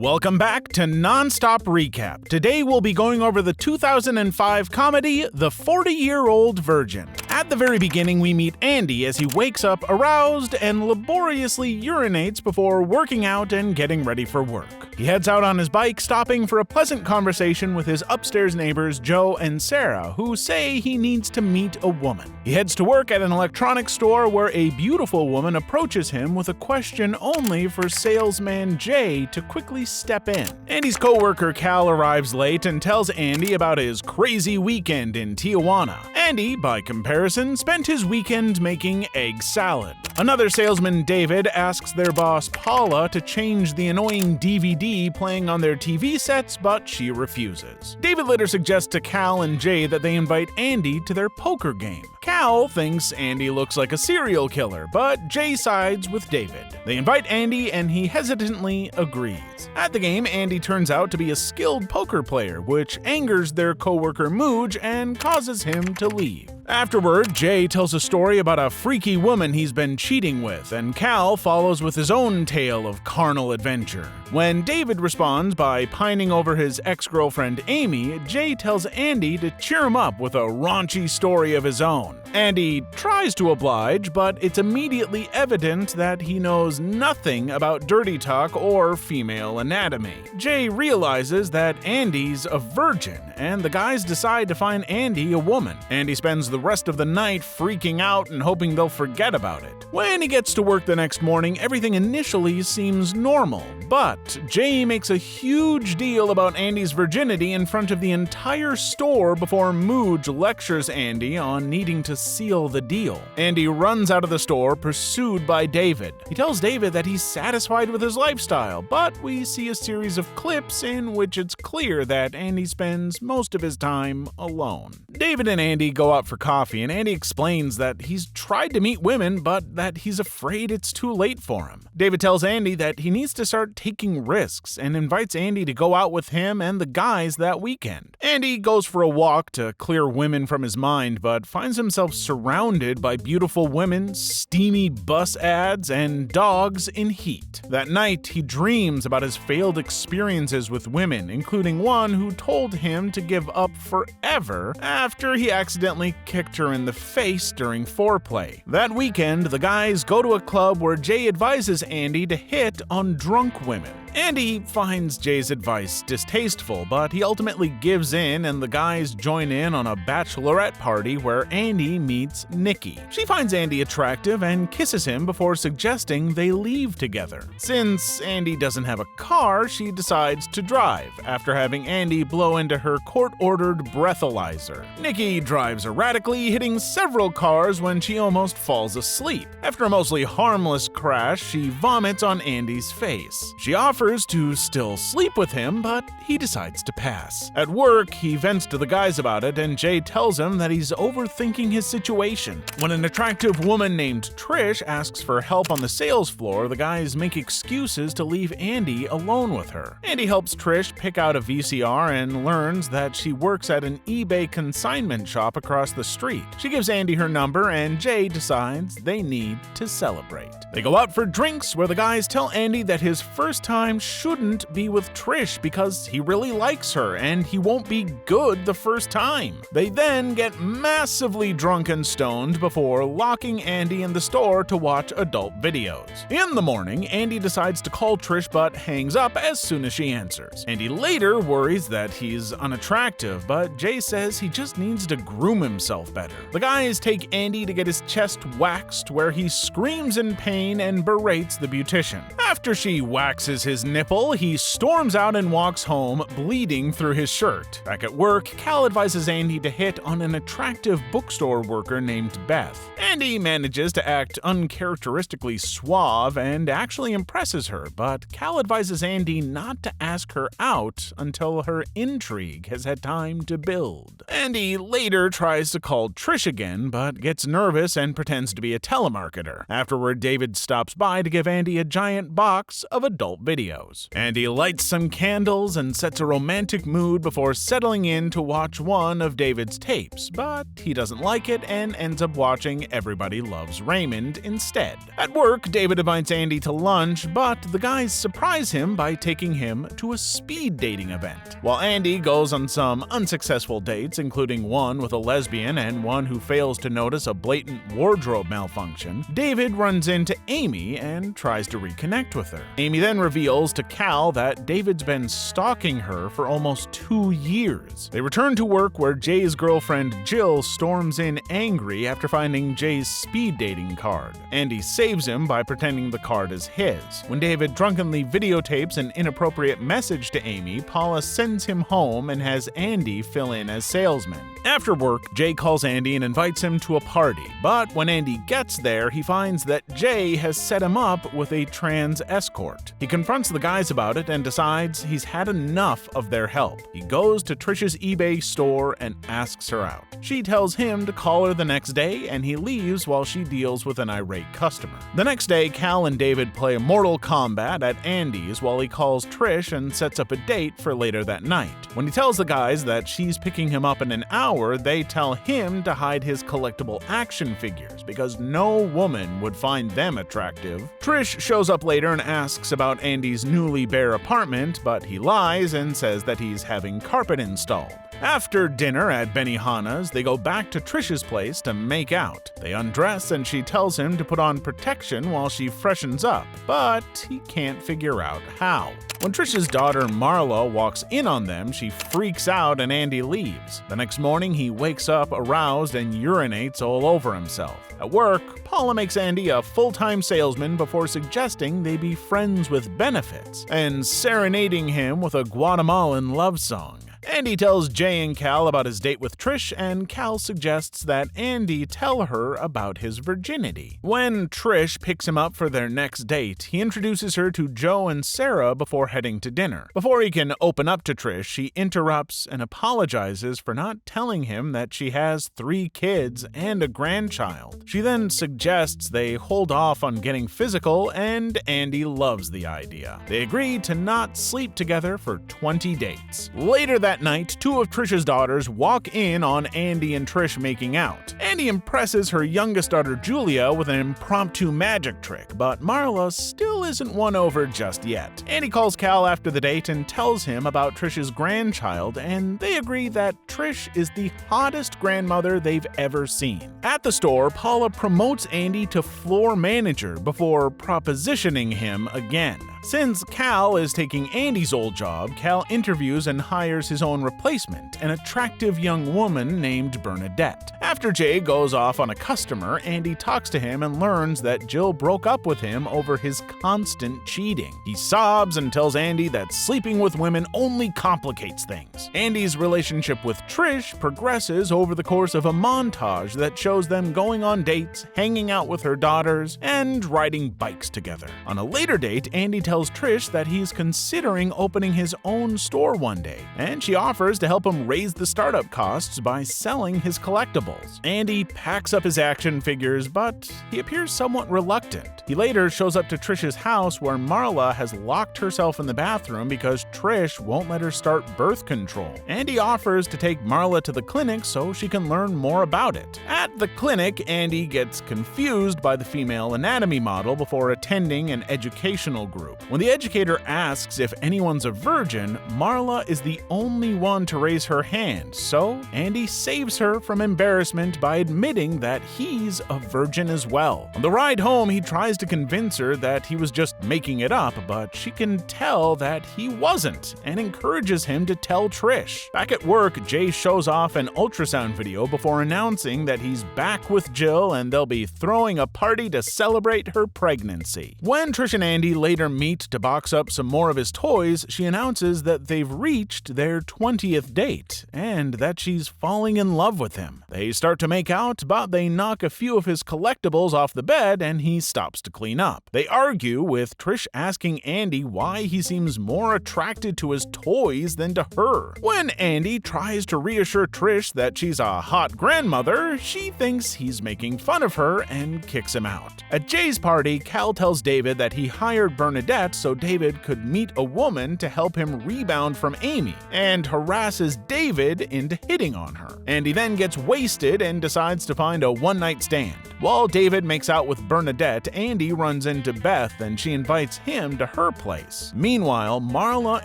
Welcome back to Nonstop Recap. Today we'll be going over the 2005 comedy, The 40-Year-Old Virgin. At the very beginning, we meet Andy as he wakes up aroused and laboriously urinates before working out and getting ready for work. He heads out on his bike, stopping for a pleasant conversation with his upstairs neighbors Joe and Sarah, who say he needs to meet a woman. He heads to work at an electronics store where a beautiful woman approaches him with a question only for salesman Jay to quickly step in. Andy's coworker Cal arrives late and tells Andy about his crazy weekend in Tijuana. Andy, by comparison, spent his weekend making egg salad. Another salesman, David, asks their boss Paula to change the annoying DVD playing on their TV sets, but she refuses. David later suggests to Cal and Jay that they invite Andy to their poker game. Cal thinks Andy looks like a serial killer, but Jay sides with David. They invite Andy and he hesitantly agrees. At the game, Andy turns out to be a skilled poker player, which angers their coworker Mooj and causes him to leave. Afterward, Jay tells a story about a freaky woman he's been cheating with, and Cal follows with his own tale of carnal adventure. When David responds by pining over his ex-girlfriend Amy, Jay tells Andy to cheer him up with a raunchy story of his own. Andy tries to oblige, but it's immediately evident that he knows nothing about dirty talk or female anatomy. Jay realizes that Andy's a virgin, and the guys decide to find Andy a woman. Andy spends the rest of the night freaking out and hoping they'll forget about it. When he gets to work the next morning, everything initially seems normal, but Jay makes a huge deal about Andy's virginity in front of the entire store before Mooj lectures Andy on needing to seal the deal. Andy runs out of the store, pursued by David. He tells David that he's satisfied with his lifestyle, but we see a series of clips in which it's clear that Andy spends most of his time alone. David and Andy go out for coffee, and Andy explains that he's tried to meet women, but that he's afraid it's too late for him. David tells Andy that he needs to start taking risks and invites Andy to go out with him and the guys that weekend. Andy goes for a walk to clear women from his mind, but finds himself surrounded by beautiful women, steamy bus ads, and dogs in heat. That night, he dreams about his failed experiences with women, including one who told him to give up forever after he accidentally kicked her in the face during foreplay. That weekend, the guys go to a club where Jay advises Andy to hit on drunk women. Andy finds Jay's advice distasteful, but he ultimately gives in and the guys join in on a bachelorette party where Andy meets Nikki. She finds Andy attractive and kisses him before suggesting they leave together. Since Andy doesn't have a car, she decides to drive, after having Andy blow into her court-ordered breathalyzer. Nikki drives erratically, hitting several cars when she almost falls asleep. After a mostly harmless crash, she vomits on Andy's face. She offers to still sleep with him, but he decides to pass. At work, he vents to the guys about it, and Jay tells him that he's overthinking his situation. When an attractive woman named Trish asks for help on the sales floor, the guys make excuses to leave Andy alone with her. Andy helps Trish pick out a VCR and learns that she works at an eBay consignment shop across the street. She gives Andy her number, and Jay decides they need to celebrate. They go out for drinks, where the guys tell Andy that his first time shouldn't be with Trish because he really likes her and he won't be good the first time. They then get massively drunk and stoned before locking Andy in the store to watch adult videos. In the morning, Andy decides to call Trish but hangs up as soon as she answers. Andy later worries that he's unattractive, but Jay says he just needs to groom himself better. The guys take Andy to get his chest waxed, where he screams in pain and berates the beautician. After she waxes his nipple, he storms out and walks home, bleeding through his shirt. Back at work, Cal advises Andy to hit on an attractive bookstore worker named Beth. Andy manages to act uncharacteristically suave and actually impresses her, but Cal advises Andy not to ask her out until her intrigue has had time to build. Andy later tries to call Trish again, but gets nervous and pretends to be a telemarketer. Afterward, David stops by to give Andy a giant box of adult videos. videos. Andy lights some candles and sets a romantic mood before settling in to watch one of David's tapes, but he doesn't like it and ends up watching Everybody Loves Raymond instead. At work, David invites Andy to lunch, but the guys surprise him by taking him to a speed dating event. While Andy goes on some unsuccessful dates, including one with a lesbian and one who fails to notice a blatant wardrobe malfunction, David runs into Amy and tries to reconnect with her. Amy then reveals to Cal that David's been stalking her for almost 2 years. They return to work where Jay's girlfriend Jill storms in angry after finding Jay's speed dating card. Andy saves him by pretending the card is his. When David drunkenly videotapes an inappropriate message to Amy, Paula sends him home and has Andy fill in as salesman. After work, Jay calls Andy and invites him to a party, but when Andy gets there, he finds that Jay has set him up with a trans escort. He confronts the guys about it and decides he's had enough of their help. He goes to Trish's eBay store and asks her out. She tells him to call her the next day, and he leaves while she deals with an irate customer. The next day, Cal and David play Mortal Kombat at Andy's while he calls Trish and sets up a date for later that night. When he tells the guys that she's picking him up in an hour, they tell him to hide his collectible action figures because no woman would find them attractive. Trish shows up later and asks about Andy's newly bare apartment, but he lies and says that he's having carpet installed. After dinner at Benihana's, they go back to Trish's place to make out. They undress and she tells him to put on protection while she freshens up, but he can't figure out how. When Trish's daughter Marla walks in on them, she freaks out and Andy leaves. The next morning, he wakes up aroused and urinates all over himself. At work, Paula makes Andy a full-time salesman before suggesting they be friends with benefits and serenading him with a Guatemalan love song. Andy tells Jay and Cal about his date with Trish, and Cal suggests that Andy tell her about his virginity. When Trish picks him up for their next date, he introduces her to Joe and Sarah before heading to dinner. Before he can open up to Trish, she interrupts and apologizes for not telling him that she has 3 kids and a grandchild. She then suggests they hold off on getting physical, and Andy loves the idea. They agree to not sleep together for 20 dates. Later that night, 2 of Trish's daughters walk in on Andy and Trish making out. Andy impresses her youngest daughter Julia with an impromptu magic trick, but Marla still isn't won over just yet. Andy calls Cal after the date and tells him about Trish's grandchild, and they agree that Trish is the hottest grandmother they've ever seen. At the store, Paula promotes Andy to floor manager before propositioning him again. Since Cal is taking Andy's old job, Cal interviews and hires his own replacement, an attractive young woman named Bernadette. After Jay goes off on a customer, Andy talks to him and learns that Jill broke up with him over his constant cheating. He sobs and tells Andy that sleeping with women only complicates things. Andy's relationship with Trish progresses over the course of a montage that shows them going on dates, hanging out with her daughters, and riding bikes together. On a later date, Andy tells Trish that he's considering opening his own store one day, and she offers to help him raise the startup costs by selling his collectibles. Andy packs up his action figures, but he appears somewhat reluctant. He later shows up to Trish's house where Marla has locked herself in the bathroom because Trish won't let her start birth control. Andy offers to take Marla to the clinic so she can learn more about it. At the clinic, Andy gets confused by the female anatomy model before attending an educational group. When the educator asks if anyone's a virgin, Marla is the only one to raise her hand, so Andy saves her from embarrassment by admitting that he's a virgin as well. On the ride home, he tries to convince her that he was just making it up, but she can tell that he wasn't and encourages him to tell Trish. Back at work, Jay shows off an ultrasound video before announcing that he's back with Jill and they'll be throwing a party to celebrate her pregnancy. When Trish and Andy later meet to box up some more of his toys, she announces that they've reached their 20th date and that she's falling in love with him. They start to make out, but they knock a few of his collectibles off the bed and he stops to clean up. They argue, with Trish asking Andy why he seems more attracted to his toys than to her. When Andy tries to reassure Trish that she's a hot grandmother, she thinks he's making fun of her and kicks him out. At Jay's party, Cal tells David that he hired Bernadette Bernadette so David could meet a woman to help him rebound from Amy, and harasses David into hitting on her. Andy then gets wasted and decides to find a one-night stand. While David makes out with Bernadette, Andy runs into Beth and she invites him to her place. Meanwhile, Marla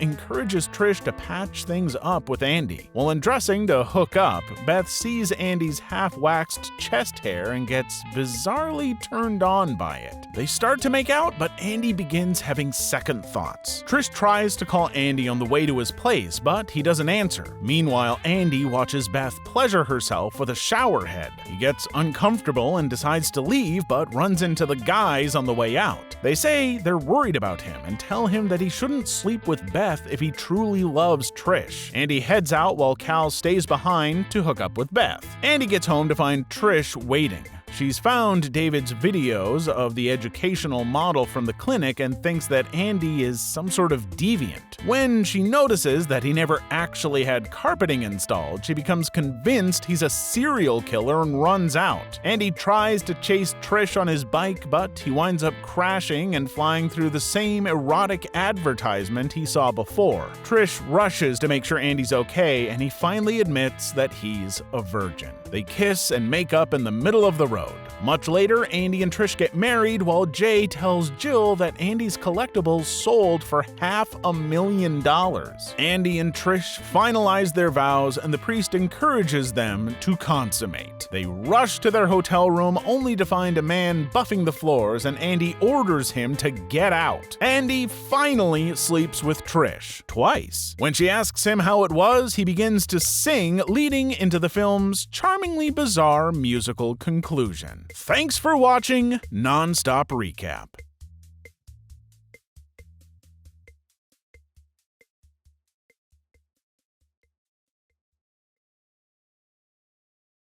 encourages Trish to patch things up with Andy. While undressing to hook up, Beth sees Andy's half-waxed chest hair and gets bizarrely turned on by it. They start to make out, but Andy begins having second thoughts. Trish tries to call Andy on the way to his place, but he doesn't answer. Meanwhile, Andy watches Beth pleasure herself with a shower head. He gets uncomfortable and decides to leave, but runs into the guys on the way out. They say they're worried about him and tell him that he shouldn't sleep with Beth if he truly loves Trish. Andy heads out while Cal stays behind to hook up with Beth. Andy gets home to find Trish waiting. She's found David's videos of the educational model from the clinic and thinks that Andy is some sort of deviant. When she notices that he never actually had carpeting installed, she becomes convinced he's a serial killer and runs out. Andy tries to chase Trish on his bike, but he winds up crashing and flying through the same erotic advertisement he saw before. Trish rushes to make sure Andy's okay, and he finally admits that he's a virgin. They kiss and make up in the middle of the road. Much later, Andy and Trish get married while Jay tells Jill that Andy's collectibles sold for $500,000. Andy and Trish finalize their vows and the priest encourages them to consummate. They rush to their hotel room only to find a man buffing the floors and Andy orders him to get out. Andy finally sleeps with Trish, twice. When she asks him how it was, he begins to sing, leading into the film's charmingly bizarre musical conclusion. Thanks for watching Nonstop Recap.